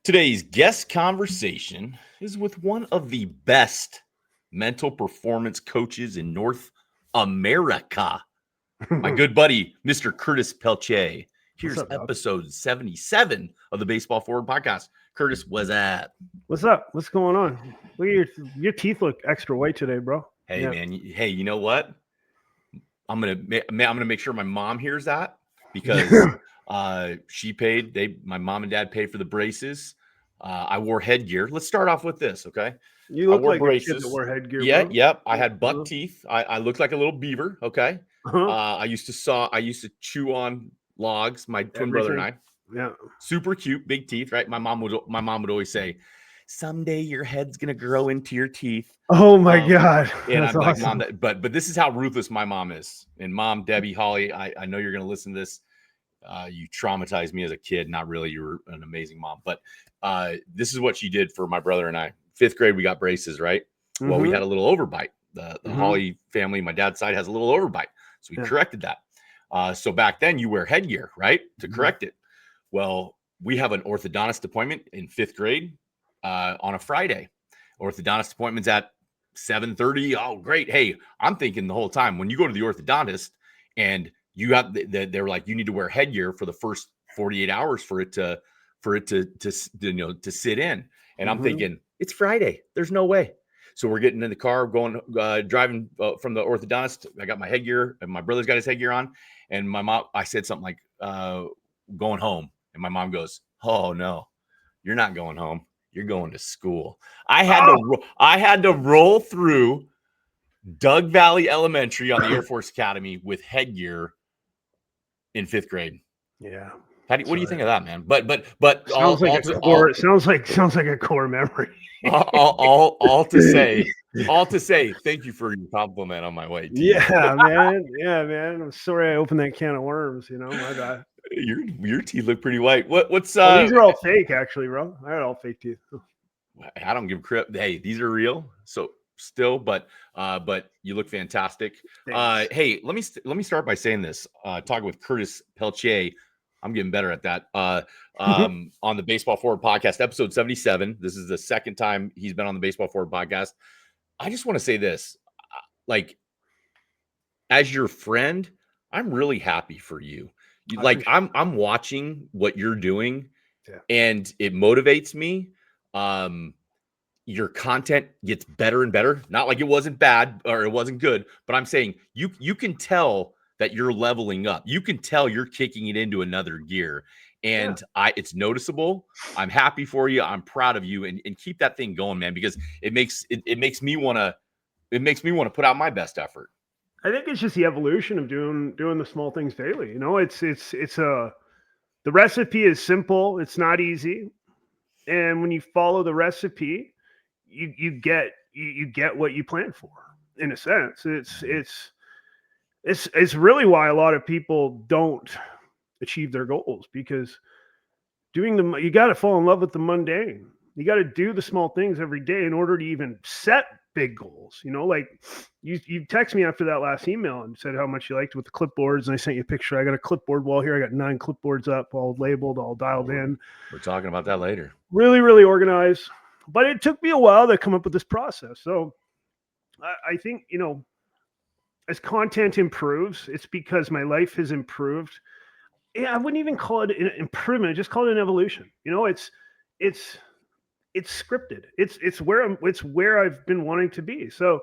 Today's guest conversation is with one of the best mental performance coaches in North America, my good buddy, Mr. Curtis Pelletier. What's Here's up, dog? episode 77 of the Baseball Forward podcast. Curtis, what's that? What's up? What's going on? Look at your teeth look extra white today, bro. Hey, man. Hey, you know what? I'm gonna make sure my mom hears that because she paid. My mom and dad paid for the braces. I wore headgear. Let's start off with this, okay? You look wore like a kid that wore headgear. Yeah, bro. yep. I had buck teeth. I looked like a little beaver. Okay. Uh-huh. I used to chew on logs. My twin brother and I. Yeah. Super cute, big teeth. Right. My mom would always say, "Someday your head's gonna grow into your teeth." Oh my God. And That's I'm like, awesome. Mom, but this is how ruthless my mom is. And Mom, Debbie, Hawley, I know you're gonna listen to this. You traumatized me as a kid. Not really. You were an amazing mom, but this is what she did for my brother and I. 5th grade, we got braces, right? Mm-hmm. Well, we had a little overbite. The Hawley family, my dad's side, has a little overbite. So we corrected that. So back then you wear headgear, right? To correct it. Well, we have an orthodontist appointment in 5th grade on a Friday. Orthodontist appointment's at 7:30. Oh, great. Hey, I'm thinking the whole time when you go to the orthodontist and you got they're like, you need to wear headgear for the first 48 hours for it to sit in. And I'm thinking, it's Friday. There's no way. So we're getting in the car, going, driving from the orthodontist. I got my headgear, and my brother's got his headgear on. And my mom, I said something like, going home. And my mom goes, "Oh no, you're not going home. You're going to school." I had to roll through Doug Valley Elementary on the Air Force Academy with headgear in 5th grade. Yeah. What do you think of that, man? But sounds like a core memory. all to say, thank you for your compliment on my way. Yeah, man. Yeah, man. I'm sorry I opened that can of worms. My bad. Your teeth look pretty white. What's these are all fake, actually, bro. I had all fake teeth. I don't give a crap. Hey, these are real. So still, but you look fantastic. Hey, let me start by saying this. Talking with Curtis Pelletier. I'm getting better at that. On the Baseball Forward podcast, episode 77. This is the second time he's been on the Baseball Forward podcast. I just want to say this, like, as your friend, I'm really happy for you. I'm watching what you're doing, and it motivates me. Your content gets better and better. Not like it wasn't bad or it wasn't good, but I'm saying you can tell that you're leveling up. You can tell you're kicking it into another gear. And it's noticeable. I'm happy for you. I'm proud of you, and keep that thing going, man, because it makes me want to put out my best effort. I think it's just the evolution of doing the small things daily. The recipe is simple. It's not easy. And when you follow the recipe, you get what you plan for, in a sense. It's really why a lot of people don't achieve their goals, because you got to fall in love with the mundane. You got to do the small things every day in order to even set big goals. Like you text me after that last email and said how much you liked with the clipboards, and I sent you a picture. I got a clipboard wall here. I got 9 clipboards up, all labeled, all dialed in. We're talking about that later. Really, really organized. But it took me a while to come up with this process. So I think, as content improves, it's because my life has improved. Yeah, I wouldn't even call it an improvement. Just call it an evolution. It's scripted. It's where I've been wanting to be. So,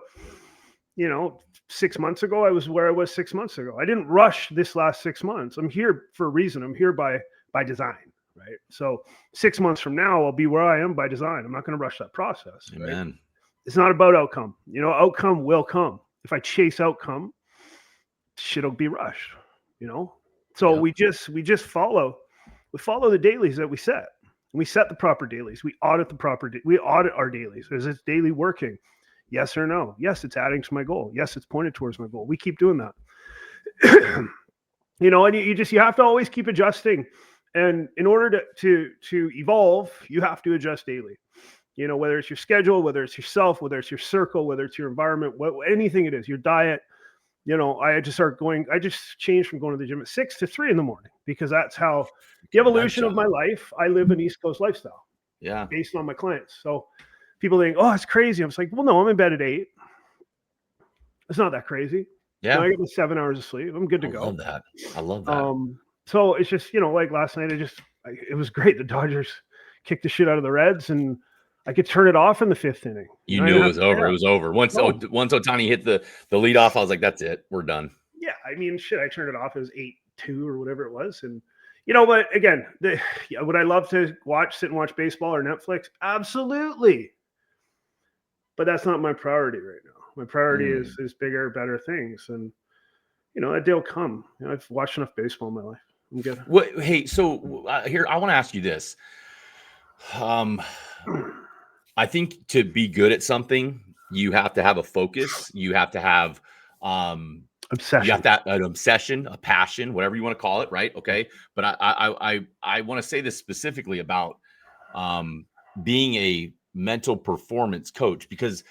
6 months ago, I was where I was 6 months ago. I didn't rush this last 6 months. I'm here for a reason. I'm here by design, right? So 6 months from now, I'll be where I am by design. I'm not going to rush that process. Amen. Right? It's not about outcome. Outcome will come. If I chase outcome, shit'll be rushed. So we just follow the dailies that we set. We set the proper dailies. We audit our dailies. Is this daily working? Yes or no? Yes, it's adding to my goal. Yes, it's pointed towards my goal. We keep doing that. And you have to always keep adjusting. And in order to evolve, you have to adjust daily. Whether it's your schedule, whether it's yourself, whether it's your circle, whether it's your environment, anything it is, your diet. I had to start going. I just changed from going to the gym at 6 to 3 in the morning, because that's how the evolution of my life. I live an East Coast lifestyle. Yeah. based on my clients. So people think, oh, it's crazy. I was like, well, no, I'm in bed at 8. It's not that crazy. Yeah. I get my 7 hours of sleep. I'm good to go. I love that. I love that. So it's just, like last night, it was great. The Dodgers kicked the shit out of the Reds, and I could turn it off in the 5th inning. You knew it was over. It was over. Once Ohtani hit the leadoff, I was like, that's it. We're done. Yeah. I mean, shit, I turned it off. It was 8-2 or whatever it was. And, but again, would I love to sit and watch baseball or Netflix? Absolutely. But that's not my priority right now. My priority is bigger, better things. And, that day will come. I've watched enough baseball in my life. I'm good. Hey, so here, I want to ask you this. I think to be good at something, you have to have a focus. You have to have obsession. You have that an obsession, a passion, whatever you want to call it, right? Okay. But I want to say this specifically about being a mental performance coach, because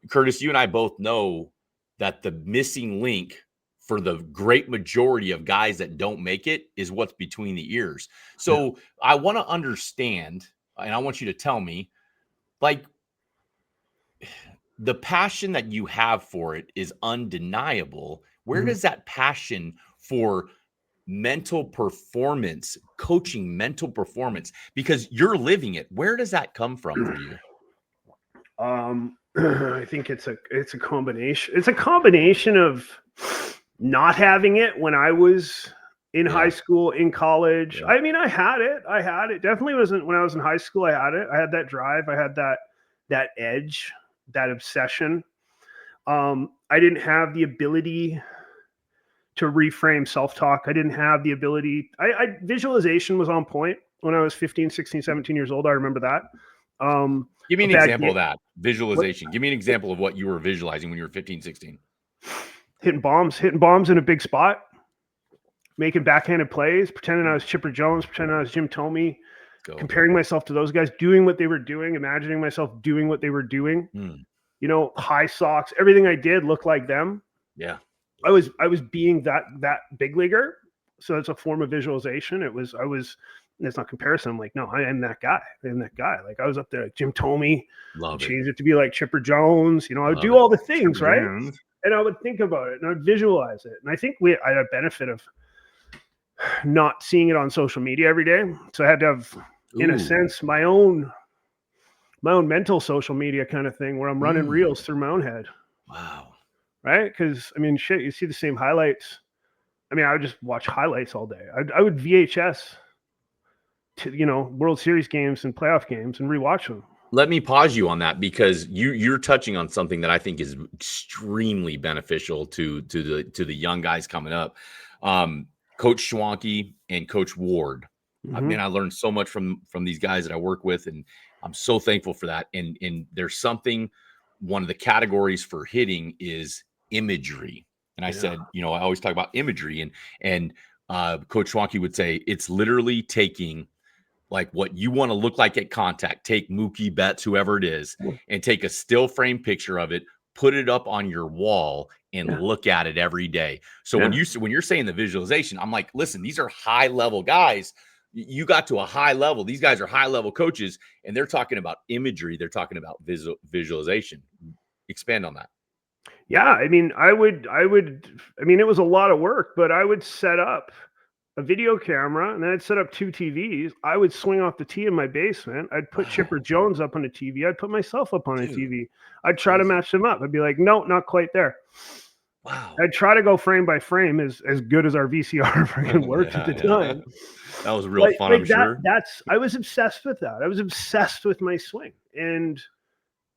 Curtis, you and I both know that the missing link for the great majority of guys that don't make it is what's between the ears. So I want to understand, and I want you to tell me, like, the passion that you have for it is undeniable. Where does that passion for mental performance, coaching mental performance, because you're living it, where does that come from for you? I think it's a combination. It's a combination of not having it when I was in high school, in college. I mean, I had it. Definitely wasn't when I was in high school. I had it. I had that drive. I had that edge, that obsession. I didn't have the ability to reframe self-talk. I didn't have the ability. Visualization was on point when I was 15, 16, 17 years old. I remember that. Give me an example of that visualization. Give me an example of what you were visualizing when you were 15, 16. Hitting bombs in a big spot, making backhanded plays, pretending I was Chipper Jones, pretending I was Jim Thome, comparing myself to those guys, doing what they were doing, imagining myself doing what they were doing. High socks, everything I did looked like them. Yeah. I was being that big leaguer. So it's a form of visualization. It's not comparison. I'm like, no, I am that guy. Like I was up there like Jim Thome. Changed it to be like Chipper Jones. I would do all the things, right? And I would think about it and I'd visualize it. And I think I had a benefit of not seeing it on social media every day. So I had to have, in a sense, my own mental social media kind of thing where I'm running reels through my own head. Wow. Right? Because I mean, shit, you see the same highlights. I mean, I would just watch highlights all day. I would VHS to, World Series games and playoff games and rewatch them. Let me pause you on that, because you're touching on something that I think is extremely beneficial to the young guys coming up. Coach Schwanke and Coach Ward. I mean, I learned so much from these guys that I work with, and I'm so thankful for that. And there's something, one of the categories for hitting is imagery. And I said, I always talk about imagery, and Coach Schwanke would say, it's literally taking like what you want to look like at contact, take Mookie Betts, whoever it is, and take a still frame picture of it, put it up on your wall and look at it every day. So when you're saying the visualization, I'm like, listen, these are high level guys. You got to a high level. These guys are high level coaches, and they're talking about imagery. They're talking about visualization. Expand on that. Yeah. I mean, it was a lot of work, but I would set up a video camera and then I'd set up 2 TVs. I would swing off the tee in my basement. I'd put Chipper Jones up on a TV. I'd put myself up on a TV. I'd try to match them up. I'd be like, no, not quite there. Wow. I'd try to go frame by frame as good as our VCR freaking worked at the time. That was real fun, I'm sure. I was obsessed with that. I was obsessed with my swing. And,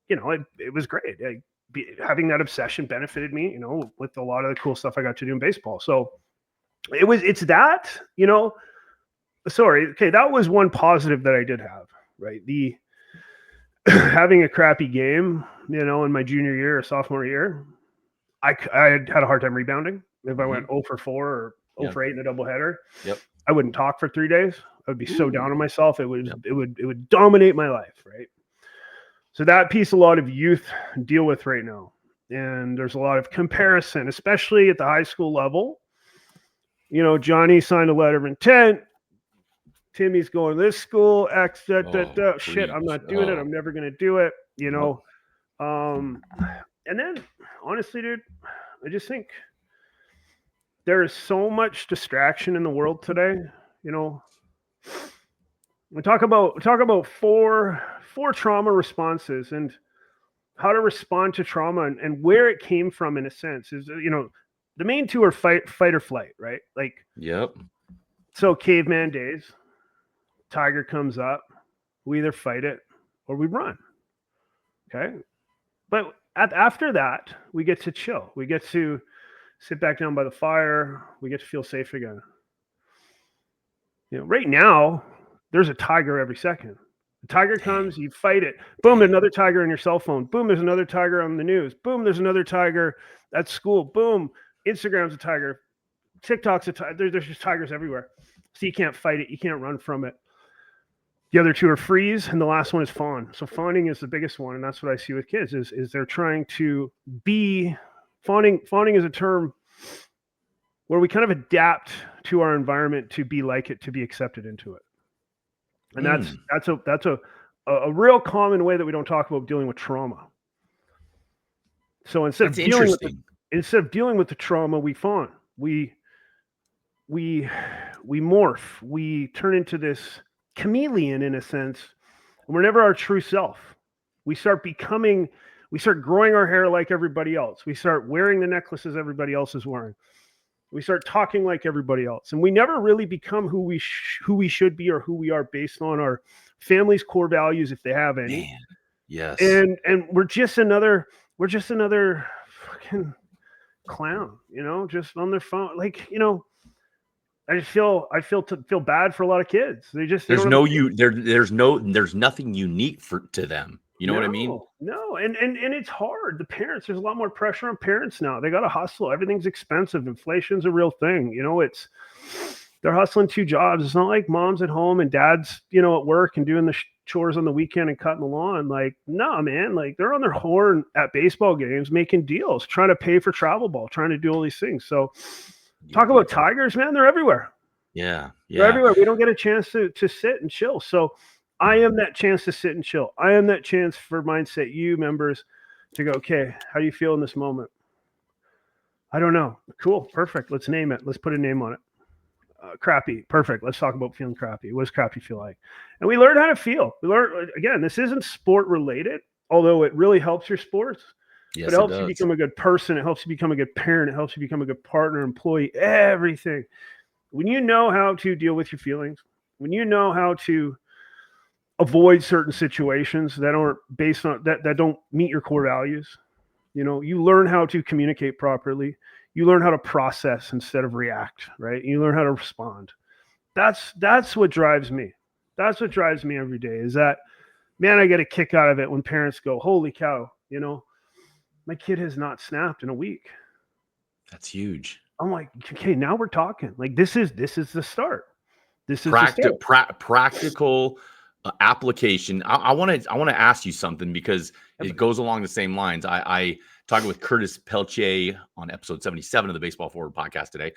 it was great. Having that obsession benefited me, with a lot of the cool stuff I got to do in baseball. So it's that, that was one positive that I did have, right? The having a crappy game, in my junior year or sophomore year, I had a hard time rebounding. If I went 0 for 4 or 0 for 8 in a doubleheader, I wouldn't talk for 3 days. I would be so down on myself. It would dominate my life, right? So that piece, a lot of youth deal with right now. And there's a lot of comparison, especially at the high school level. Johnny signed a letter of intent Timmy's going to this school, X, shit, I'm Preach. not doing it. I'm never going to do it, you Nope. know? And then honestly, dude, I just think there is so much distraction in the world today, you know. We talk about four trauma responses and how to respond to trauma and where it came from in a sense is, you know, the main two are fight or flight, right? Like, Yep. so caveman days, tiger comes up, we either fight it or we run. Okay. But after that, we get to chill. We get to sit back down by the fire. We get to feel safe again. You know, right now, there's a tiger every second. The tiger comes, you fight it. Boom, there's another tiger on your cell phone. Boom, there's another tiger on the news. Boom, there's another tiger at school. Boom, Instagram's a tiger. TikTok's a tiger. There's just tigers everywhere. So you can't fight it. You can't run from it. The other two are freeze, and the last one is fawn. So fawning is the biggest one, and that's what I see with kids is they're trying to be fawning. Fawning is a term where we kind of adapt to our environment to be like it, to be accepted into it. And that's a real common way that we don't talk about dealing with trauma. So instead of dealing with the trauma, we fawn. We morph. We turn into this chameleon in a sense. We're never our true self. We start growing our hair like everybody else. We start wearing the necklaces everybody else is wearing. We start talking like everybody else, and we never really become who we should be or who we are based on our family's core values, if they have any. Man. Yes. And we're just another fucking clown, you know, just on their phone. Like, you know, I feel bad for a lot of kids. There's nothing unique to them. You know what I mean? No. And it's hard. The parents, there's a lot more pressure on parents now. They got to hustle. Everything's expensive. Inflation's a real thing. You know, they're hustling 2 jobs. It's not like mom's at home and dad's, you know, at work and doing the chores on the weekend and cutting the lawn. Like, no, man, like they're on their horn at baseball games, making deals, trying to pay for travel ball, trying to do all these things. So talk about tigers, man. They're everywhere. Yeah. They're everywhere. We don't get a chance to sit and chill. So I am that chance to sit and chill. I am that chance for Mindset U members to go, okay, how do you feel in this moment? I don't know. Cool. Perfect. Let's name it. Let's put a name on it. Crappy. Perfect. Let's talk about feeling crappy. What does crappy feel like? And we learn how to feel. We learn, again, this isn't sport related, although it really helps your sports. Yes, but it helps you become a good person. It helps you become a good parent. It helps you become a good partner, employee, everything. When you know how to deal with your feelings, when you know how to avoid certain situations that aren't based on that don't meet your core values, you know, you learn how to communicate properly. You learn how to process instead of react, right? You learn how to respond. That's what drives me. That's what drives me every day is that, man, I get a kick out of it when parents go, holy cow, you know, my kid has not snapped in a week. That's huge. I'm like, okay, now we're talking. Like this is the start. This is practical application. I want to ask you something because it goes along the same lines. I talking with Curtis Pelletier on episode 77 of the Baseball Forward podcast today.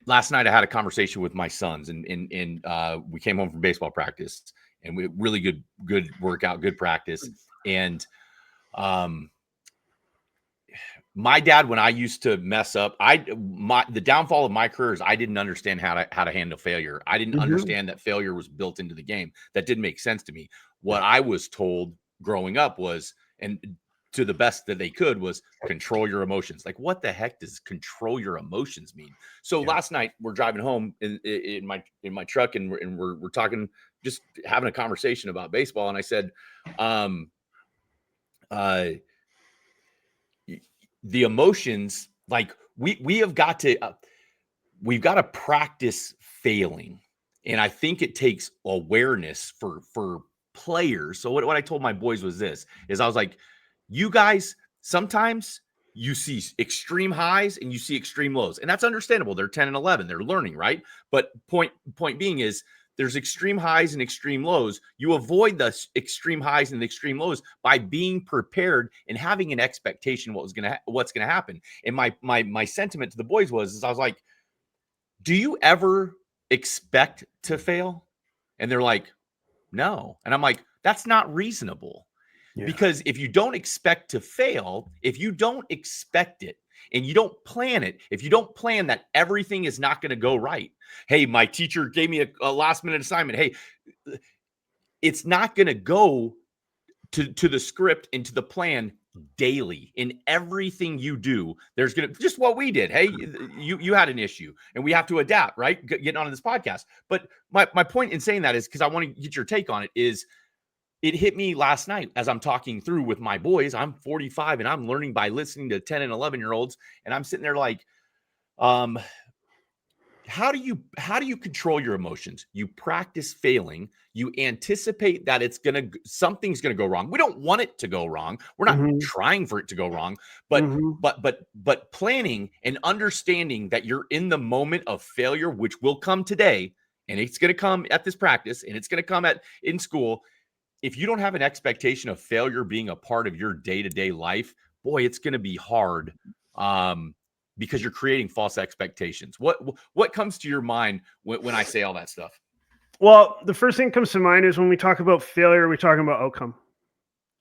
Last night I had a conversation with my sons, and we came home from baseball practice, and we really good workout, good practice, and my dad, when I used to mess up, the downfall of my career is I didn't understand how to handle failure. I didn't understand that failure was built into the game. That didn't make sense to me. What I was told growing up was, and to the best that they could, was control your emotions. Like, what the heck does control your emotions mean? So last night we're driving home in my truck, and we're talking, just having a conversation about baseball, and I said, the emotions, like we've got to practice failing. And I think it takes awareness for players. So what I told my boys was this, is I was like, you guys, sometimes you see extreme highs and you see extreme lows, and that's understandable. They're 10 and 11, they're learning, right? But point being is, there's extreme highs and extreme lows. You avoid the extreme highs and the extreme lows by being prepared and having an expectation what's going to happen. And my sentiment to the boys was I was like, do you ever expect to fail? And they're like, no. And I'm like, that's not reasonable. Yeah. Because if you don't expect to fail, if you don't expect it and you don't plan it, if you don't plan that everything is not going to go right. Hey, my teacher gave me a last minute assignment. Hey, it's not going to go to the script and to the plan daily. In everything you do, there's going to, just what we did. Hey, you had an issue and we have to adapt, right? Getting on this podcast. But my point in saying that is because I want to get your take on it is, it hit me last night as I'm talking through with my boys. I'm 45 and I'm learning by listening to 10 and 11-year-olds. And I'm sitting there like, how do you control your emotions? You practice failing. You anticipate that something's gonna go wrong. We don't want it to go wrong. We're not trying for it to go wrong, but planning and understanding that you're in the moment of failure, which will come today, and it's gonna come at this practice, and it's gonna come in school. If you don't have an expectation of failure being a part of your day-to-day life, boy, it's going to be hard because you're creating false expectations. What comes to your mind when I say all that stuff? Well, the first thing that comes to mind is when we talk about failure, we're talking about outcome,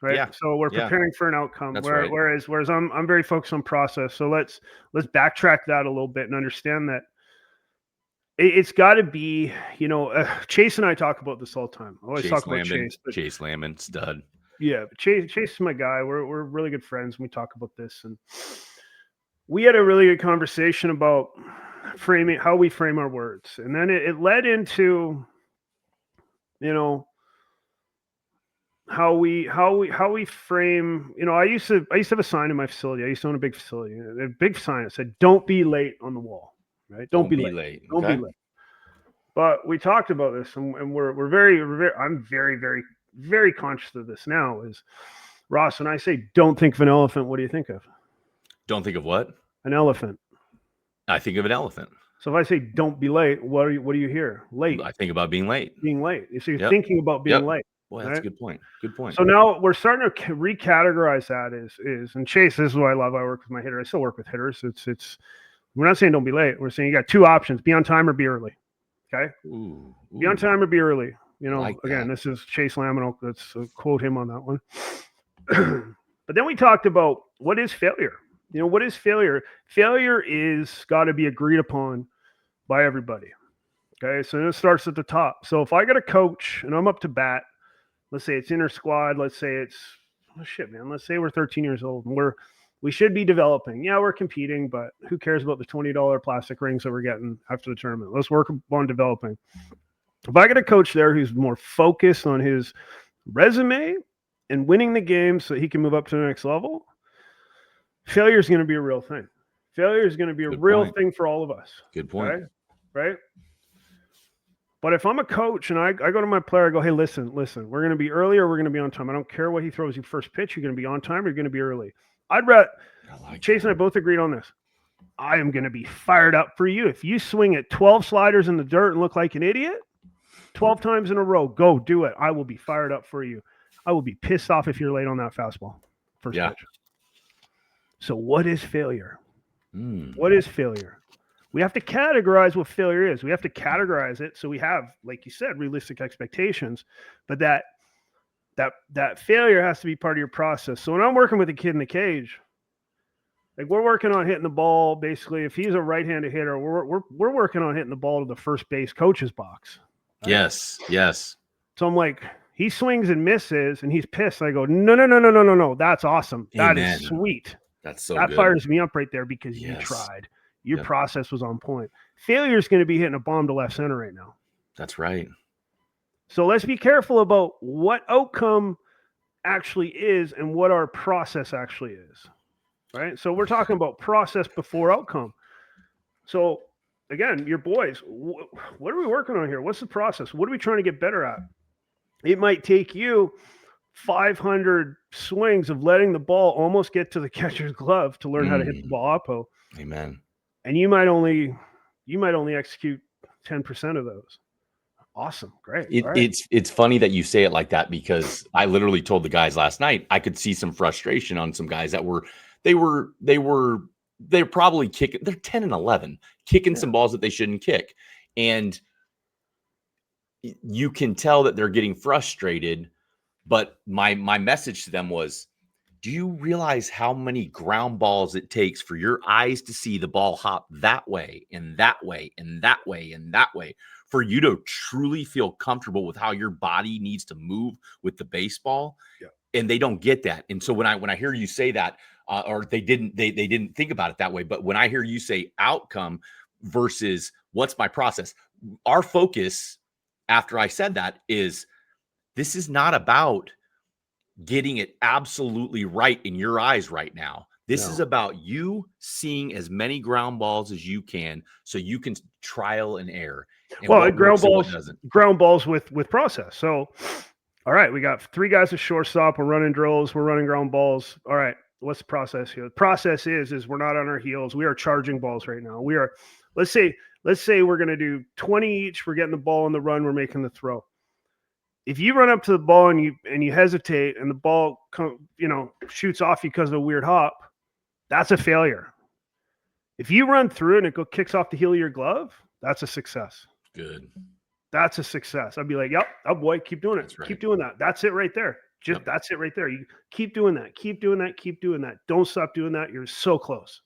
right? Yeah. So we're preparing for an outcome. That's right. Whereas I'm very focused on process. So let's backtrack that a little bit and understand that it's got to be, Chase and I talk about this all the time. I always talk about Chase. Chase Lamon, stud. Yeah, but Chase is my guy. We're really good friends when we talk about this. And we had a really good conversation about how we frame our words. And then it led into, how we frame, I used to have a sign in my facility. I used to own a big facility. A big sign that said, "Don't be late" on the wall. Right? Don't be late. Don't be late. But we talked about this, and I'm very, very, very conscious of this now. Is Ross, when I say don't think of an elephant, what do you think of? Don't think of what? An elephant. I think of an elephant. So if I say don't be late, what do you hear? Late. I think about being late. Being late. So you're thinking about being late. Boy, that's a good point. Good point. So now we're starting to recategorize that and Chase, this is what I love. I work with my hitter. I still work with hitters. We're not saying don't be late. We're saying you got two options: be on time or be early. Okay. Ooh. Be on time or be early. Again, this is Chase Lamino. Let's quote him on that one. But then we talked about what is failure. What is failure? Failure is got to be agreed upon by everybody. Okay. So it starts at the top. So if I got a coach and I'm up to bat, let's say it's inter squad. Let's say it's, let's say we're 13 years old and we should be developing. Yeah, we're competing, but who cares about the $20 plastic rings that we're getting after the tournament? Let's work on developing. If I get a coach there who's more focused on his resume and winning the game so he can move up to the next level, failure is going to be a real thing. Failure is going to be a real thing for all of us. Good point. Right? But if I'm a coach and I go to my player, I go, hey, listen, we're going to be early or we're going to be on time. I don't care what he throws you first pitch. You're going to be on time or you're going to be early. Chase and I both agreed on this. I am going to be fired up for you. If you swing at 12 sliders in the dirt and look like an idiot 12 times in a row, go do it. I will be fired up for you. I will be pissed off if you're late on that fastball. First pitch. So what is failure? What is failure? We have to categorize what failure is. We have to categorize it so we have, like you said, realistic expectations. But that failure has to be part of your process. So when I'm working with a kid in the cage, like we're working on hitting the ball. Basically, if he's a right-handed hitter, we're working on hitting the ball to the first base coach's box. Right? Yes. So I'm like, he swings and misses, and he's pissed. I go, no. That's awesome. That is sweet. That's so that good. Fires me up right there because you tried. Your process was on point. Failure is going to be hitting a bomb to left center right now. That's right. So let's be careful about what outcome actually is and what our process actually is, right? So we're talking about process before outcome. So again, your boys, what are we working on here? What's the process? What are we trying to get better at? It might take you 500 swings of letting the ball almost get to the catcher's glove to learn how to hit the ball oppo. Amen. And you might only execute 10% of those. Awesome. Great. It's funny that you say it like that because I literally told the guys last night, I could see some frustration on some guys that they're probably kicking, they're 10 and 11, kicking some balls that they shouldn't kick. And you can tell that they're getting frustrated. But my message to them was, do you realize how many ground balls it takes for your eyes to see the ball hop that way and that way and that way and that way for you to truly feel comfortable with how your body needs to move with the baseball? Yeah. And they don't get that. And so when I hear you say that, or they didn't think about it that way, but when I hear you say outcome versus what's my process, our focus after I said that is, this is not about getting it absolutely right in your eyes right now. This is about you seeing as many ground balls as you can so you can trial and error. And well, what ground works and what balls, doesn't. ground balls with process. So, all right, we got 3 guys at shortstop. We're running drills. We're running ground balls. All right, what's the process here? The process is we're not on our heels. We are charging balls right now. We are, let's say we're going to do 20 each. We're getting the ball on the run. We're making the throw. If you run up to the ball and you hesitate and the ball shoots off you because of a weird hop, that's a failure. If you run through it and it kicks off the heel of your glove, that's a success. Good. That's a success. I'd be like, yep, oh boy, keep doing it. That's right. Keep doing that. That's it right there. That's it right there. You keep doing that. Keep doing that. Keep doing that. Don't stop doing that. You're so close.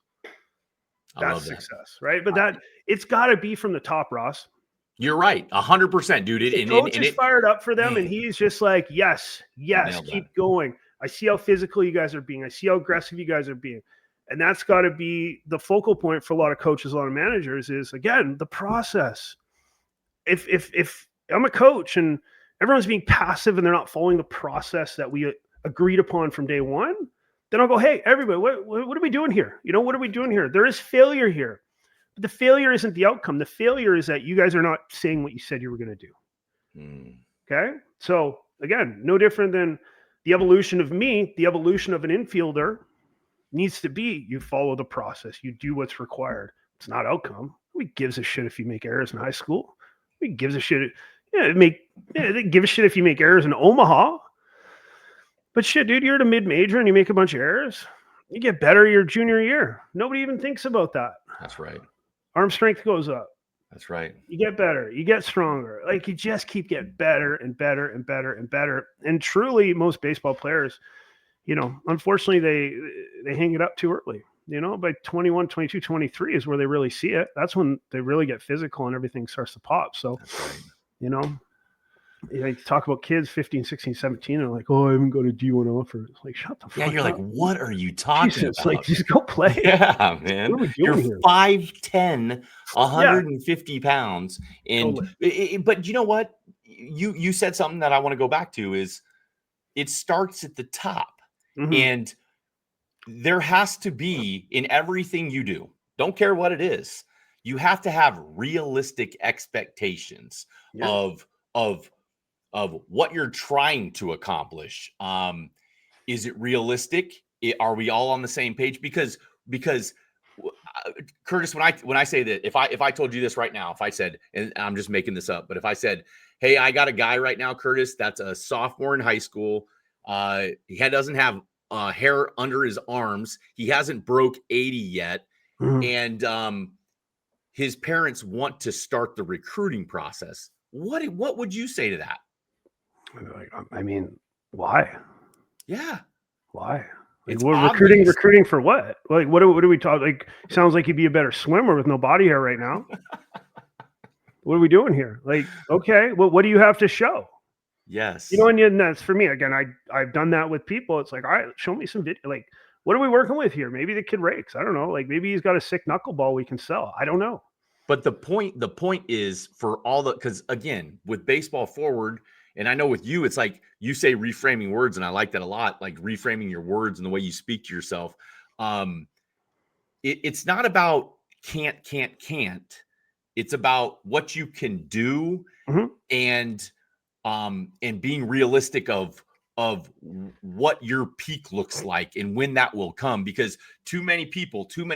That's success, right? But it's got to be from the top, Ross. You're right, 100%, dude. The coach is fired up for them, and he's just like, yes, keep going. I see how physical you guys are being. I see how aggressive you guys are being. And that's got to be the focal point for a lot of coaches, a lot of managers is, again, the process. If I'm a coach and everyone's being passive and they're not following the process that we agreed upon from day one, then I'll go, hey, everybody, what are we doing here? What are we doing here? There is failure here. But the failure isn't the outcome. The failure is that you guys are not saying what you said you were going to do. Okay? So, again, no different than the evolution of me, the evolution of an infielder needs to be you follow the process. You do what's required. It's not outcome. Who gives a shit if you make errors in high school? Who gives a shit? They give a shit if you make errors in Omaha. But shit, dude, you're at a mid-major and you make a bunch of errors. You get better your junior year. Nobody even thinks about that. That's right. Arm strength goes up. That's right. You get better. You get stronger. Like, you just keep getting better and better and better and better. And truly, most baseball players, unfortunately, they hang it up too early. By 21, 22, 23 is where they really see it. That's when they really get physical and everything starts to pop. So, right. You talk about kids 15, 16, 17, they're like, oh, I haven't got a D1 offer. It's like, shut the fuck up. Yeah, you're like, what are you talking about? Like, just go play. Yeah, man. What are we doing here? 5'10", 150 pounds. And Totally. but you know what? You said something that I want to go back to is it starts at the top. Mm-hmm. And there has to be, in everything you do, don't care what it is, you have to have realistic expectations of what you're trying to accomplish. Is it realistic? Are we all on the same page? Because Curtis, when I say that, if I told you this right now, if I said, and I'm just making this up, but if I said, hey, I got a guy right now, Curtis, that's a sophomore in high school. He doesn't have hair under his arms. He hasn't broke 80 yet. Mm-hmm. And his parents want to start the recruiting process. What would you say to that? I mean, why? Yeah. Why? Like, we're recruiting for what? Like, what do we talk? Like, sounds like you'd be a better swimmer with no body hair right now. What are we doing here? Like, okay, well, what do you have to show? Yes. And that's for me. Again, I've done that with people. It's like, all right, show me some video. Like, what are we working with here? Maybe the kid rakes. I don't know. Like, maybe he's got a sick knuckleball we can sell. I don't know. But the point is for all because again, with baseball forward, and I know with you, it's like you say reframing words, and I like that a lot, like reframing your words and the way you speak to yourself. It's not about can't. It's about what you can do, mm-hmm. and being realistic of what your peak looks like and when that will come, because too many people, and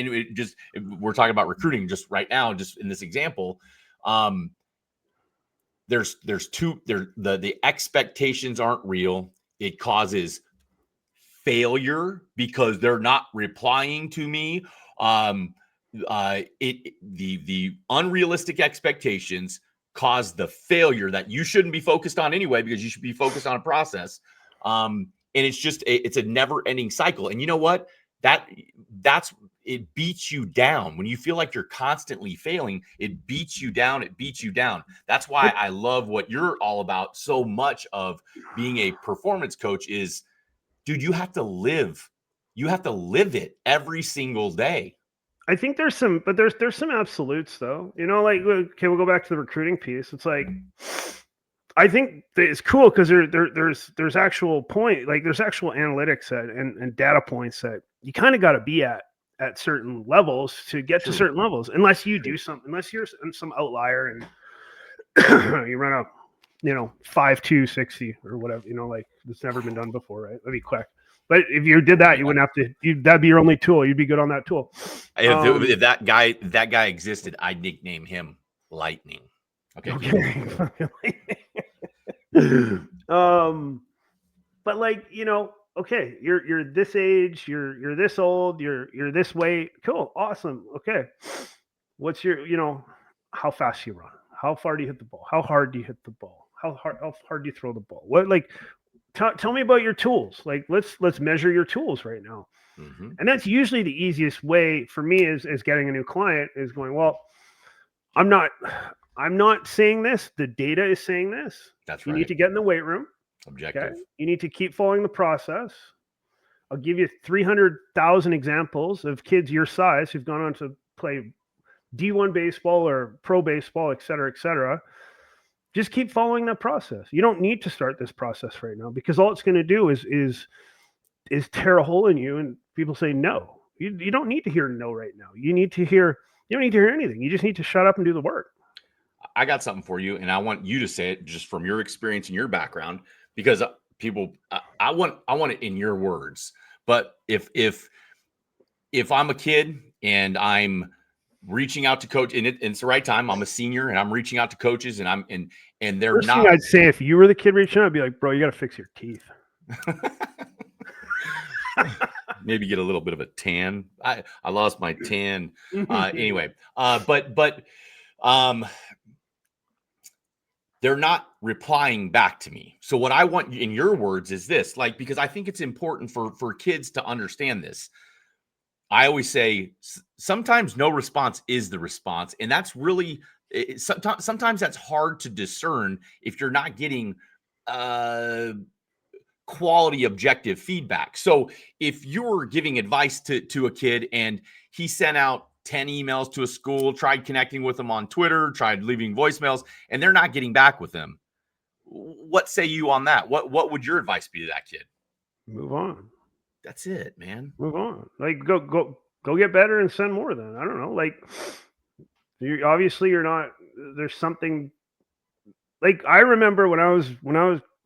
it just, we're talking about recruiting just right now, just in this example, the expectations aren't real. It causes failure because they're not replying to me. The unrealistic expectations cause the failure that you shouldn't be focused on anyway, because you should be focused on a process. And it's a never ending cycle. And you know what? That's it beats you down when you feel like you're constantly failing. It beats you down. That's why I love what you're all about so much of being a performance coach is, dude, you have to live it every single day. I think there's some absolutes though. Like, okay, we'll go back to the recruiting piece. It's like, I think it's cool because there's actual there's actual analytics and data points that you kind of got to be at certain levels to get to certain levels, unless you do something, unless you're some outlier and you run up, 5.2 60 or whatever, like it's never been done before, right? That'd be quick. But if you did that, you wouldn't have to. That'd be your only tool. You'd be good on that tool. If that guy existed, I'd nickname him Lightning. Okay. But like, okay, you're this age, you're this old, you're this weight. Cool, awesome. Okay, what's your, how fast you run? How far do you hit the ball? How hard do you hit the ball? How hard do you throw the ball? What, like, tell me about your tools. Like, let's measure your tools right now. Mm-hmm. And that's usually the easiest way for me is getting a new client is going, well, I'm not saying this. The data is saying this. That's right. You need to get in the weight room. Objective. Okay? You need to keep following the process. I'll give you 300,000 examples of kids your size who've gone on to play D1 baseball or pro baseball, et cetera, et cetera. Just keep following that process. You don't need to start this process right now because all it's going to do is tear a hole in you. And people say no. You don't need to hear no right now. You don't need to hear anything. You just need to shut up and do the work. I got something for you, and I want you to say it just from your experience and your background, because people, I want it in your words. But if I'm a kid and I'm reaching out to coach, and it's the right time, I'm a senior and I'm reaching out to coaches, and they're First not. thing I'd say, if you were the kid reaching out, I'd be like, bro, you got to fix your teeth. Maybe get a little bit of a tan. I lost my tan. Anyway, but they're not replying back to me. So what I want in your words is this, like, because I think it's important for kids to understand this. I always say sometimes no response is the response. And that's really, sometimes that's hard to discern if you're not getting quality objective feedback. So if you're giving advice to a kid and he sent out 10 emails to a school, tried connecting with them on Twitter, tried leaving voicemails, and they're not getting back with them, what say you on that? What would your advice be to that kid? Move on. That's it, man. Move on. Like, go get better and send more then. I don't know. Like, you're not, there's something, like, I remember when I was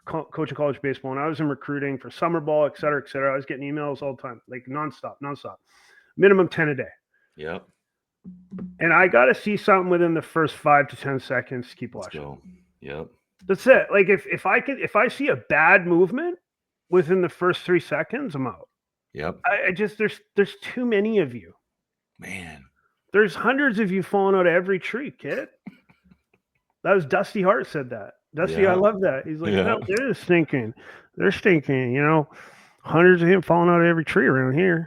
coaching college baseball, and I was in recruiting for summer ball, et cetera, I was getting emails all the time, like nonstop, minimum 10 a day. Yep. And I got to see something within the first 5 to 10 seconds to keep watching. Let's go. Yep. That's it. Like, if I see a bad movement within the first 3 seconds, I'm out. Yep. I just, there's too many of you, man. There's hundreds of you falling out of every tree, kid. That was Dusty Hart said that. Dusty, I love that. He's like, no, they're stinking. They're stinking, hundreds of him falling out of every tree around here,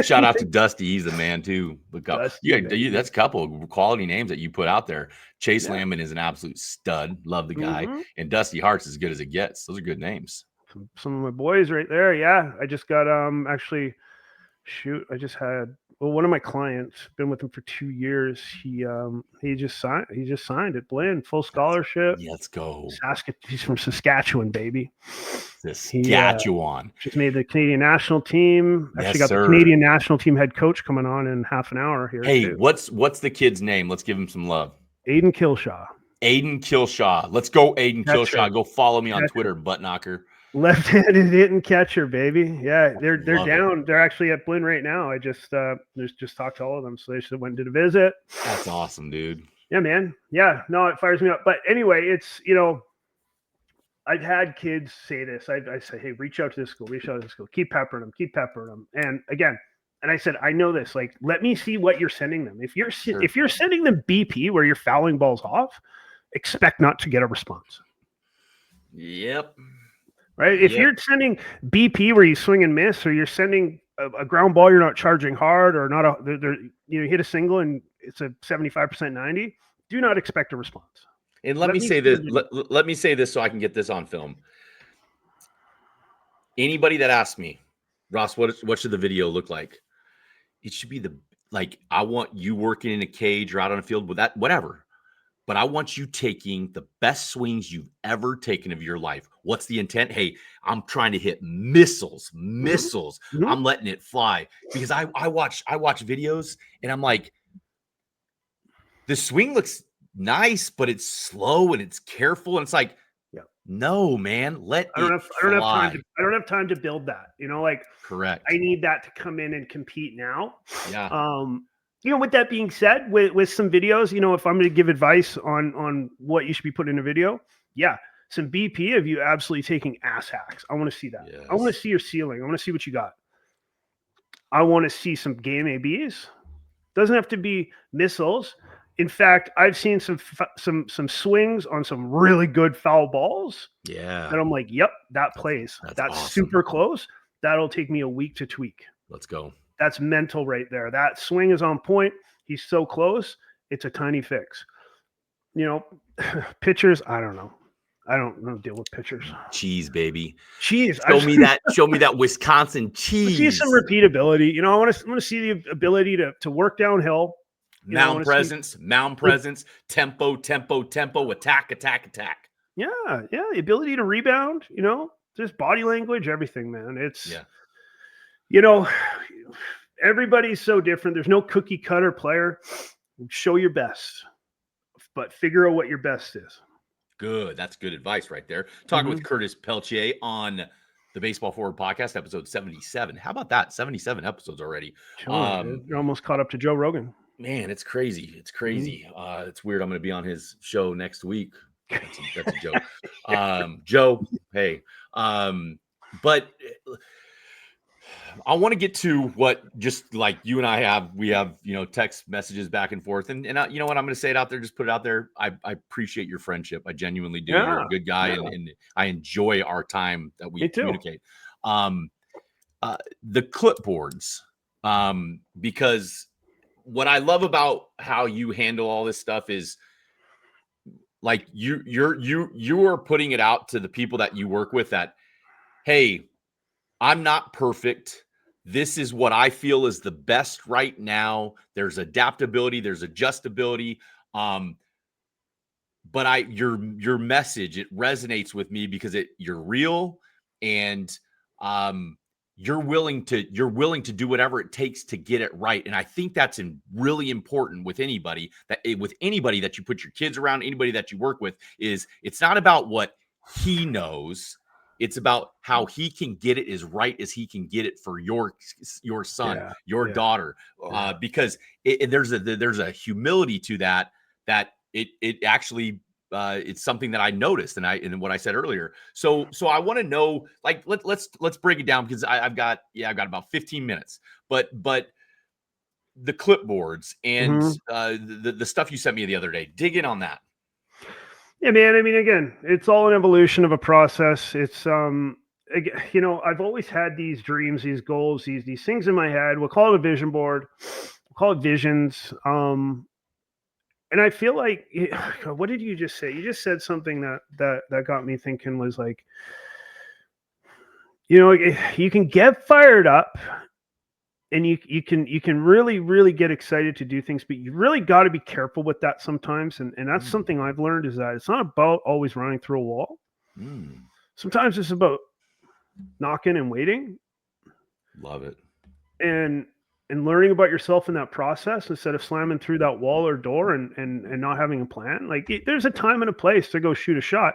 Shout out to Dusty. He's the man too. Look up. Dusty, that's a couple of quality names that you put out there. Chase Lamon is an absolute stud. Love the guy. Mm-hmm. And Dusty Hart's as good as it gets. Those are good names. Some of my boys right there. Yeah. I just got, I just had, one of my clients, been with him for 2 years. He just signed at Blinn, full scholarship. Let's go. He's from Saskatchewan, baby. Saskatchewan. Just made the Canadian national team. Actually got the Canadian national team head coach coming on in half an hour here. Hey, what's the kid's name? Let's give him some love. Aiden Kilshaw. Let's go, Aiden Kilshaw. Go follow me on Twitter, butt knocker. Left-handed hitting catcher, baby. Yeah, they're down. They're actually at Blinn right now. I just talked to all of them, so they just went and did a visit. That's awesome, dude. Yeah, man. Yeah, no, it fires me up. But anyway, it's I've had kids say this. I say, hey, reach out to this school. Keep peppering them. And again, And I said, I know this. Like, let me see what you're sending them. If you're Sure. if you're sending them BP where you're fouling balls off, expect not to get a response. Yep. Right. If Yep. you're sending BP where you swing and miss, or you're sending a ground ball you're not charging hard, or not you hit a single and it's a 75% 90, do not expect a response. And let me say this. Let me say this so I can get this on film. Anybody that asks me, Ross, what should the video look like? It should be I want you working in a cage or out on a field with that, whatever. But I want you taking the best swings you've ever taken of your life. What's the intent? Hey, I'm trying to hit missiles. Mm-hmm. I'm letting it fly, because I watch videos and I'm like, the swing looks nice, but it's slow and it's careful. And it's like, no, man, I don't have time to build that. Correct. I need that to come in and compete now. Yeah. With that being said, with some videos, if I'm going to give advice on what you should be putting in a video, some BP of you absolutely taking ass hacks. I want to see that. Yes. I want to see your ceiling. I want to see what you got. I want to see some game ABs. Doesn't have to be missiles. In fact, I've seen some swings on some really good foul balls. Yeah. And I'm like, yep, that plays. That's awesome. Super close. That'll take me a week to tweak. Let's go. That's mental right there. That swing is on point. He's so close. It's a tiny fix. Pitchers, I don't know. I don't deal with pitchers. Cheese, baby. Cheese. Show me that Wisconsin cheese. See some repeatability. I want to see the ability to work downhill. Mound presence, tempo, attack. Yeah. The ability to rebound, just body language, everything, man. It's, everybody's so different. There's no cookie cutter player. Show your best, but figure out what your best is. Good. That's good advice right there. Talking with Curtis Pelletier on the Baseball Forward Podcast, episode 77. How about that? 77 episodes already. You're almost caught up to Joe Rogan. Man, it's crazy. It's crazy. It's weird. I'm going to be on his show next week. That's a joke. Joe, hey. But I want to get to what, just like you and I have, we have, text messages back and forth. And you know what? I'm going to say it out there. Just put it out there. I appreciate your friendship. I genuinely do. You're a good guy. Yeah. And I enjoy our time that we communicate. The clipboards, because what I love about how you handle all this stuff is, like, you are putting it out to the people that you work with that, hey, I'm not perfect. This is what I feel is the best right now. There's adaptability, there's adjustability. But your message, it resonates with me because you're real, and you're willing to do whatever it takes to get it right. And I think that's really important with anybody that you put your kids around, anybody that you work with, is it's not about what he knows. It's about how he can get it as right as he can get it for your son, your daughter, because there's a humility to that it actually it's something that I noticed, and what I said earlier. So I want to know, like, let's break it down, because I've got about 15 minutes, but the clipboards and the stuff you sent me the other day, dig in on that. Yeah, man. I mean, again, it's all an evolution of a process. It's, I've always had these dreams, these goals, these things in my head. We'll call it a vision board. We'll call it visions. And I feel like, what did you just say? You just said something that got me thinking, was like, you can get fired up, and you can really, really get excited to do things, but you really got to be careful with that sometimes. And that's something I've learned, is that it's not about always running through a wall. Sometimes it's about knocking and waiting. Love it. And learning about yourself in that process, instead of slamming through that wall or door and not having a plan. Like, there's a time and a place to go shoot a shot.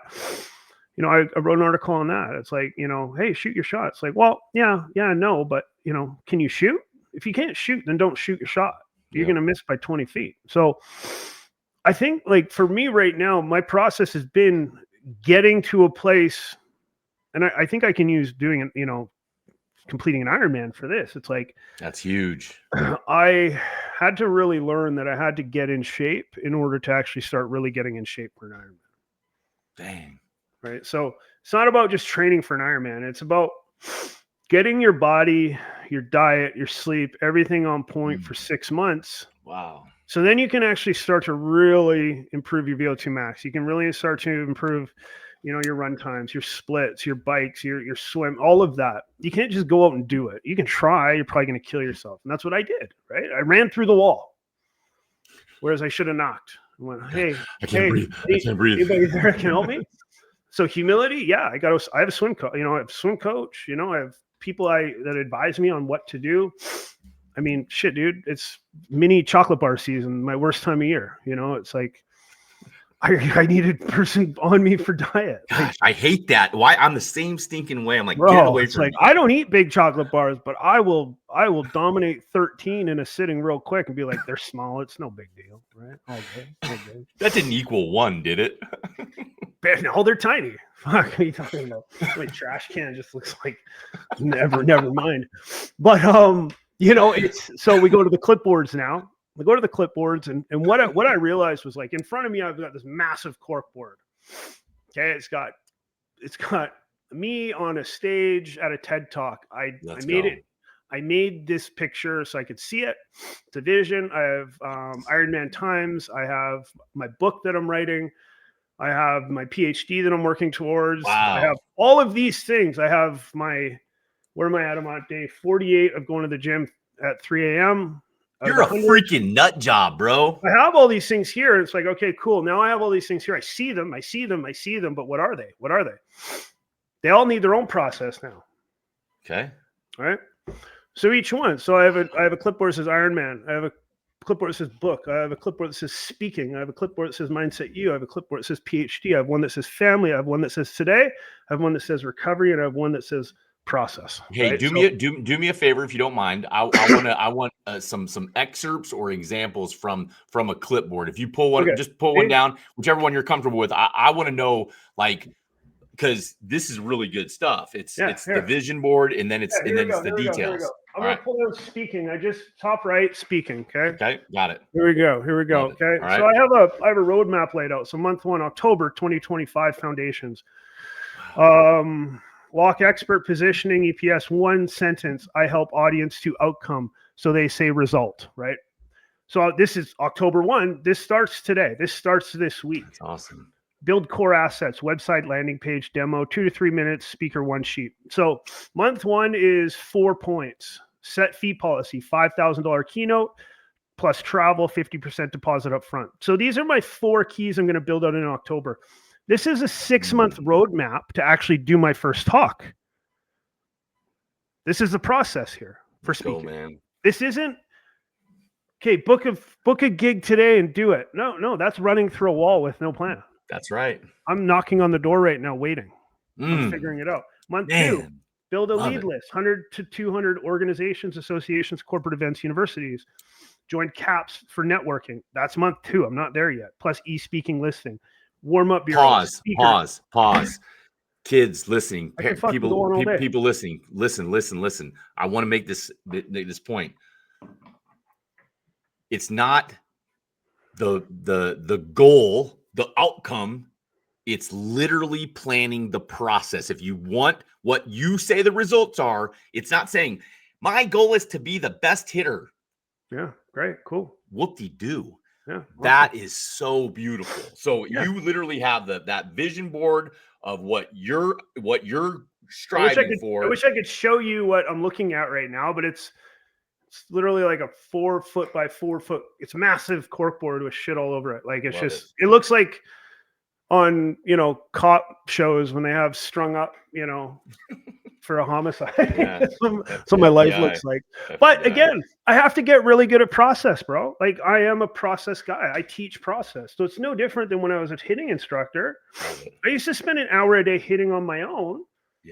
I wrote an article on that. It's like, hey, shoot your shot. It's like, well, no, but can you shoot? If you can't shoot, then don't shoot your shot. You're going to miss by 20 feet. So I think, like, for me right now, my process has been getting to a place, and I think I can use doing it, completing an Ironman for this. It's like, that's huge. I had to really learn that I had to get in shape in order to actually start really getting in shape for an Ironman. Dang. Right. So it's not about just training for an Ironman. It's about getting your body, your diet, your sleep, everything on point for 6 months. Wow. So then you can actually start to really improve your VO2 max. You can really start to improve, your run times, your splits, your bikes, your swim, all of that. You can't just go out and do it. You can try, you're probably going to kill yourself. And that's what I did, right? I ran through the wall. Whereas I should have knocked. I went, hey, I can't breathe. I can't breathe. Anybody there can help me? So humility, yeah, I have a swim coach, I have a swim coach, I have people that advise me on what to do. I mean, shit, dude, it's mini chocolate bar season, my worst time of year. It's like I needed a person on me for diet. Gosh, I hate that. Why? I'm the same stinking way. I'm like, bro, get away it's from like me. I don't eat big chocolate bars, but I will dominate 13 in a sitting real quick and be like, they're small. It's no big deal, right? All good. That didn't equal 1, did it? No, they're tiny. Fuck, what are you talking about? My trash can just looks like never mind. But it's so we go to the clipboards now. We go to the clipboards, and what I realized was, like, in front of me, I've got this massive cork board. Okay, it's got me on a stage at a TED Talk. I made this picture so I could see it. It's a vision. I have Ironman Times. I have my book that I'm writing. I have my PhD that I'm working towards. Wow. I have all of these things. I have where am I at? I'm on day 48 of going to the gym at 3 a.m. You're a freaking nut job, bro. I have all these things here. It's like, okay, cool. Now I have all these things here. I see them. But what are they? They all need their own process now. Okay. All right. So each one. So I have a clipboard that says Ironman. I have a clipboard that says book. I have a clipboard that says speaking. I have a clipboard that says Mindset U. I have a clipboard that says PhD. I have one that says family. I have one that says today. I have one that says recovery, and I have one that says process. Hey, right? do me a favor if you don't mind. I want some excerpts or examples from a clipboard. If you pull one, just pull one down, whichever one you're comfortable with. I want to know, like, because this is really good stuff. It's the vision board, and then it's the details. I'm going to pull out speaking. I just top right speaking. Okay, got it. Here we go. Okay, right. So I have a roadmap laid out. So month 1, October 2025, foundations. Walk expert positioning, EPS, 1 sentence. I help audience to outcome. So they say result, right? So this is October 1. This starts today. This starts this week. That's awesome. Build core assets, website, landing page, demo, 2 to 3 minutes, speaker, 1 sheet. So month 1 is 4 points. Set fee policy, $5,000 keynote plus travel, 50% deposit up front. So these are my 4 keys I'm going to build out in October. This is a 6-month roadmap to actually do my first talk. This is the process here for speaking. Man. This isn't, okay, book a gig today and do it. No, that's running through a wall with no plan. That's right. I'm knocking on the door right now, waiting. I'm figuring it out. Month 2, build a lead list, 100 to 200 organizations, associations, corporate events, universities. Join CAPS for networking. That's month 2. I'm not there yet. Plus e-speaking listing. Warm up bureau. Pause. Kids listening, people listening, listen. I want to make this point. It's not the goal, the outcome. It's literally planning the process. If you want what you say the results are, it's not saying my goal is to be the best hitter. Yeah, great, cool. Whoop-de-doo. Yeah, awesome. That is so beautiful. So you literally have that vision board of what you're striving for. I wish I could show you what I'm looking at right now, but it's literally like a 4 foot by 4 foot. It's massive corkboard with shit all over it. Like it looks like on cop shows when they have strung up for a homicide. Yeah. That's what my life looks like. But again, I have to get really good at process, bro. Like, I am a process guy. I teach process. So it's no different than when I was a hitting instructor. I used to spend an hour a day hitting on my own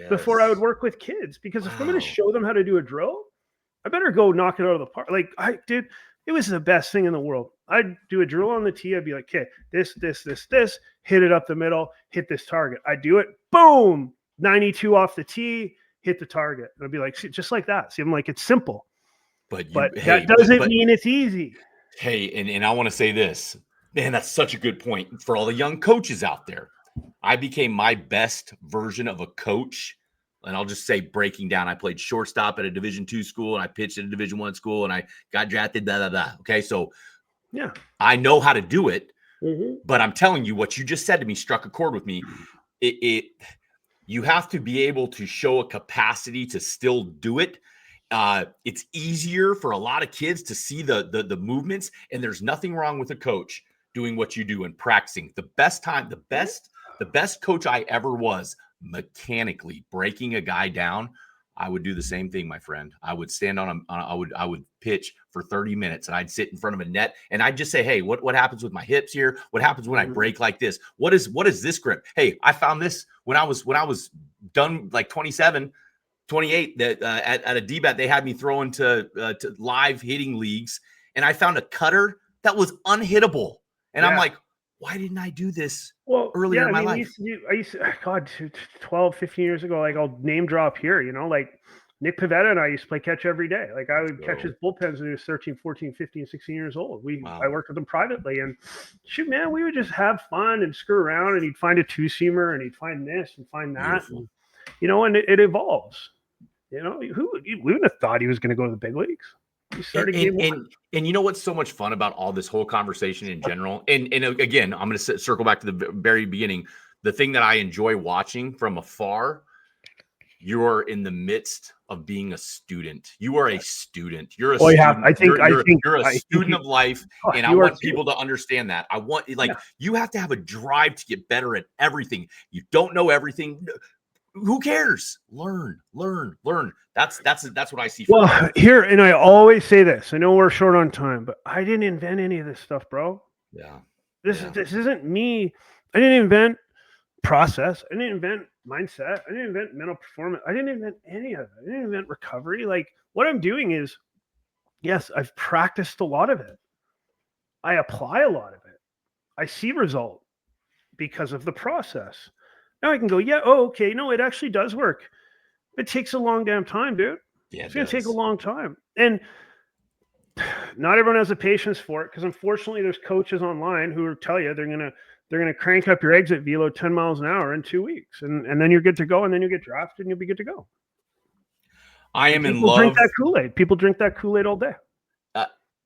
before I would work with kids, because if I'm going to show them how to do a drill, I better go knock it out of the park. Like, it was the best thing in the world. I'd do a drill on the tee. I'd be like, okay, this, hit it up the middle, hit this target. I do it, boom, 92 off the tee, hit the target. And I'd be like, see, just like that. See, I'm like, it's simple, but that doesn't mean it's easy. Hey, and I want to say this, man, that's such a good point for all the young coaches out there. I became my best version of a coach. And I'll just say breaking down. I played shortstop at a Division II school, and I pitched at a Division I school, and I got drafted, Okay, so yeah, I know how to do it. But I'm telling you, what you just said to me struck a chord with me. You have to be able to show a capacity to still do it. It's easier for a lot of kids to see the movements, and there's nothing wrong with a coach doing what you do and practicing. The best coach I ever was mechanically breaking a guy down. I would do the same thing, my friend. I would stand I would pitch for 30 minutes, and I'd sit in front of a net, and I'd just say, hey, what happens with my hips here? What happens when I break like this? What is this grip? Hey, I found this when I was done like 27, 28 that at a DBAT, they had me throw into live hitting leagues, and I found a cutter that was unhittable. And I'm like, why didn't I do this earlier in my life? I used to, God, 12, 15 years ago, like I'll name drop here, like Nick Pavetta and I used to play catch every day. Like I would catch his bullpens when he was 13, 14, 15, 16 years old. I worked with him privately, and shoot, man, we would just have fun and screw around, and he'd find a two-seamer, and he'd find this and find that. And, and it evolves. We wouldn't have thought he was going to go to the big leagues. He started game one. And you know what's so much fun about all this whole conversation in general? And again, I'm going to circle back to the very beginning. The thing that I enjoy watching from afar, you're in the midst of being a student. You are a student. You're a student. You're a student of life, and I want people to understand that. I want you have to have a drive to get better at everything. You don't know everything. Who cares? Learn. That's what I see. Here, and I always say this. I know we're short on time, but I didn't invent any of this stuff, bro. Yeah. This isn't me. I didn't invent process. I didn't invent mindset. I didn't invent mental performance. I didn't invent any of it. I didn't invent recovery. Like what I'm doing is, yes, I've practiced a lot of it. I apply a lot of it. I see result because of the process. Now I can go, okay, no, it actually does work. It takes a long damn time, dude. Yeah, it's going to take a long time. And not everyone has the patience for it, because unfortunately there's coaches online who will tell you they're going to crank up your exit velo 10 miles an hour in 2 weeks. And then you're good to go, and then you get drafted and you'll be good to go. I am in love. Drink that Kool-Aid. People drink that Kool-Aid all day.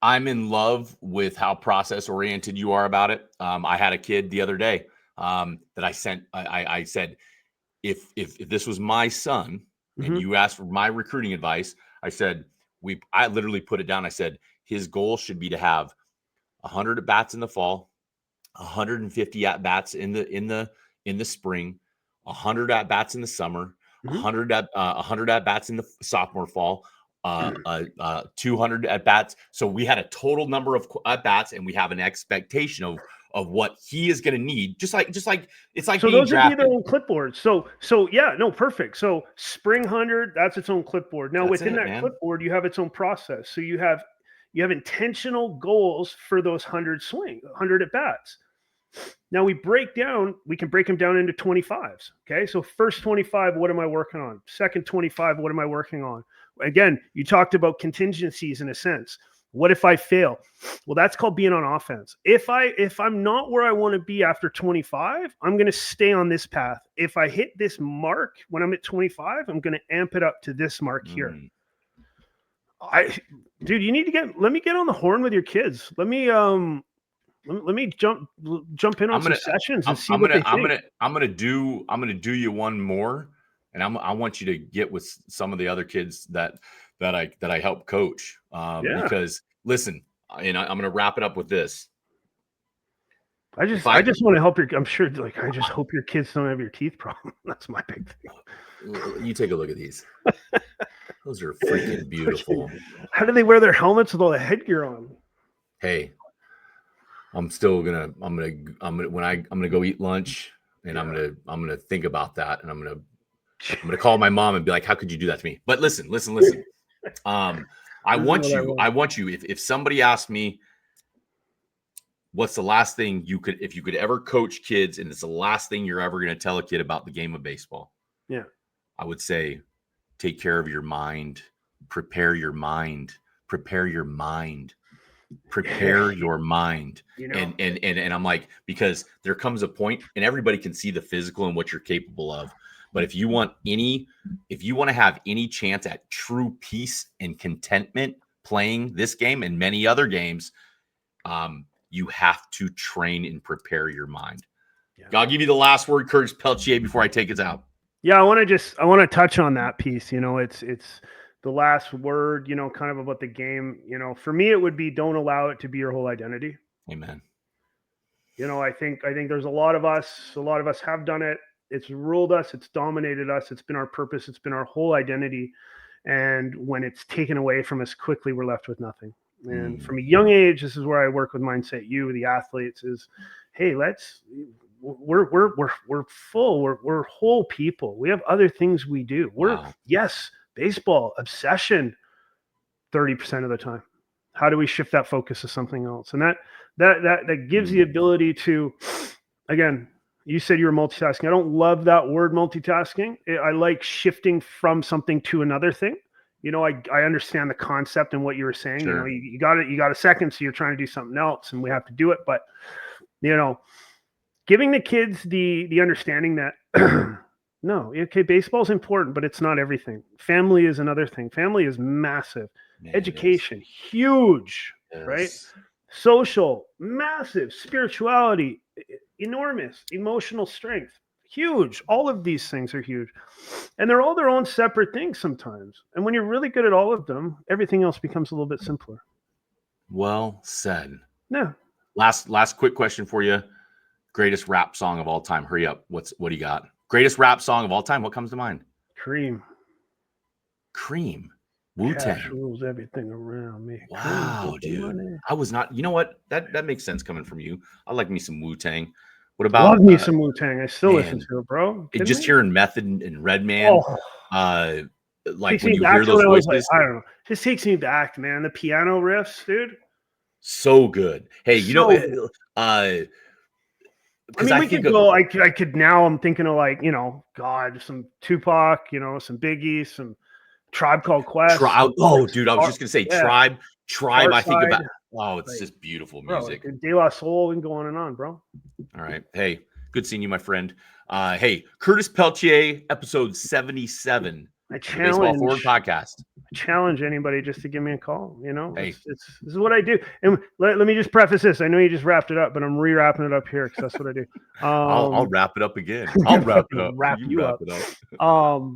I'm in love with how process oriented you are about it. I had a kid the other day that I sent. I said, if this was my son and you asked for my recruiting advice, I said, I literally put it down. I said, his goal should be to have 100 at bats in the fall, 150 at bats in the spring, 100 at bats in the summer, 100 at bats in the sophomore fall, 200 at bats. So we had a total number of at bats, and we have an expectation of what he is going to need. Just like it's like so being those drafted. would be their own clipboards. So yeah, no, perfect. So spring 100, that's its own clipboard. Now within that clipboard, you have its own process. So you have intentional goals for those 100 at bats. Now we can break them down into 25s. Okay. So first 25, what am I working on? Second 25, what am I working on? Again, you talked about contingencies in a sense. What if I fail? Well, that's called being on offense. If I'm not where I want to be after 25, I'm going to stay on this path. If I hit this mark when I'm at 25, I'm going to amp it up to this mark here. Dude, you need to let me get on the horn with your kids. Let me jump in on some sessions and see what they think. I'm gonna do you one more, and I want you to get with some of the other kids that I help coach. Because listen, and I'm gonna wrap it up with this. I just want to help I'm sure, I just hope your kids don't have your teeth problem. That's my big thing. You take a look at these. Those are freaking beautiful. How do they wear their helmets with all the headgear on? Hey, I'm gonna go eat lunch, and I'm gonna think about that, and I'm gonna call my mom and be like, how could you do that to me? But listen. I want you, if somebody asked me, what's the last thing if you could ever coach kids, and it's the last thing you're ever going to tell a kid about the game of baseball? Yeah. I would say, take care of your mind, prepare your mind, prepare your mind, prepare your mind. You know? And I'm like, because there comes a point, and everybody can see the physical and what you're capable of. But if you want to have any chance at true peace and contentment playing this game and many other games, you have to train and prepare your mind. Yeah. I'll give you the last word, Curtis Pelletier, before I take us out. Yeah, I want to touch on that piece. You know, it's the last word, you know, kind of about the game. You know, for me, it would be don't allow it to be your whole identity. Amen. You know, I think there's a lot of us have done it. It's ruled us. It's dominated us. It's been our purpose. It's been our whole identity. And when it's taken away from us quickly, we're left with nothing. And from a young age, this is where I work with Mindset U, the athletes, is, hey, we're full. We're whole people. We have other things we do. Yes, baseball obsession 30% of the time. How do we shift that focus to something else? And that gives the ability to, again, you said you were multitasking. I don't love that word multitasking. I like shifting from something to another thing. You know, I understand the concept and what you were saying. Sure. You know, you got a second, so you're trying to do something else, and we have to do it. But, you know, giving the kids the understanding that no, okay, baseball's important, but it's not everything. Family is another thing. Family is massive. Man, education, huge, right? Social, massive. Spirituality, enormous. Emotional strength, huge. All of these things are huge. And they're all their own separate things sometimes. And when you're really good at all of them, everything else becomes a little bit simpler. Well said. Yeah. Last quick question for you. Greatest rap song of all time. Hurry up. What do you got? Greatest rap song of all time. What comes to mind? Cream. Wu-Tang. Cash rules everything around me. Wow, dude. I was not. You know what? That makes sense coming from you. I like me some Wu-Tang. What about? Love me some Wu-Tang. I still listen to it, bro. Just hearing Method and Redman. Like when you hear those voices, like, I don't know. Just takes me back, man. The piano riffs, dude. So good. Hey, you know, I mean, we could go. I could now. I'm thinking of, like, you know, God, some Tupac, you know, some Biggie, some Tribe Called Quest. Dude, I was just gonna say Tribe. I think about. Oh, it's just beautiful music. De La Soul, and go on and on, bro. All right. Hey, good seeing you, my friend. Hey, Curtis Pelletier, episode 77. I challenge Baseball Forward podcast. I challenge anybody just to give me a call. You know, this is what I do. And let me just preface this. I know you just wrapped it up, but I'm re-wrapping it up here because that's what I do. I'll wrap it up again. I'll wrap it up. Wrap it up.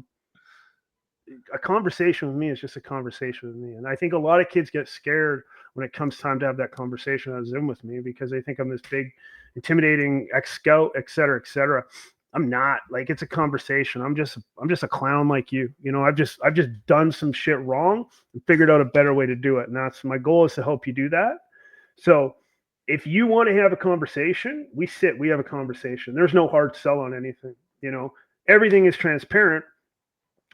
A conversation with me is just a conversation with me. And I think a lot of kids get scared when it comes time to have that conversation on Zoom with me, because they think I'm this big, intimidating ex-scout, et cetera, et cetera. I'm not. Like, it's a conversation. I'm just a clown like you. You know, I've just done some shit wrong and figured out a better way to do it. And that's my goal, is to help you do that. So if you want to have a conversation, we have a conversation. There's no hard sell on anything. You know, everything is transparent.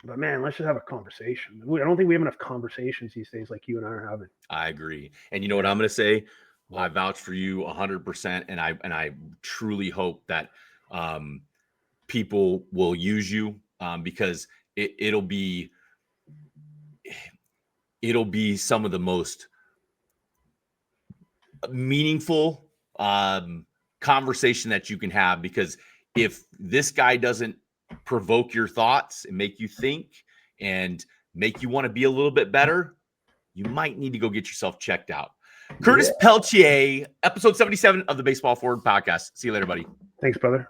But man, let's just have a conversation. I don't think we have enough conversations these days like you and I are having. I agree. And you know what I'm going to say? Well, I vouch for you 100%. And I truly hope that people will use you, because it'll be some of the most meaningful conversation that you can have. Because if this guy doesn't provoke your thoughts and make you think and make you want to be a little bit better, you might need to go get yourself checked out. Curtis Pelletier, episode 77 of the Baseball Forward podcast. See you later, buddy. Thanks, brother.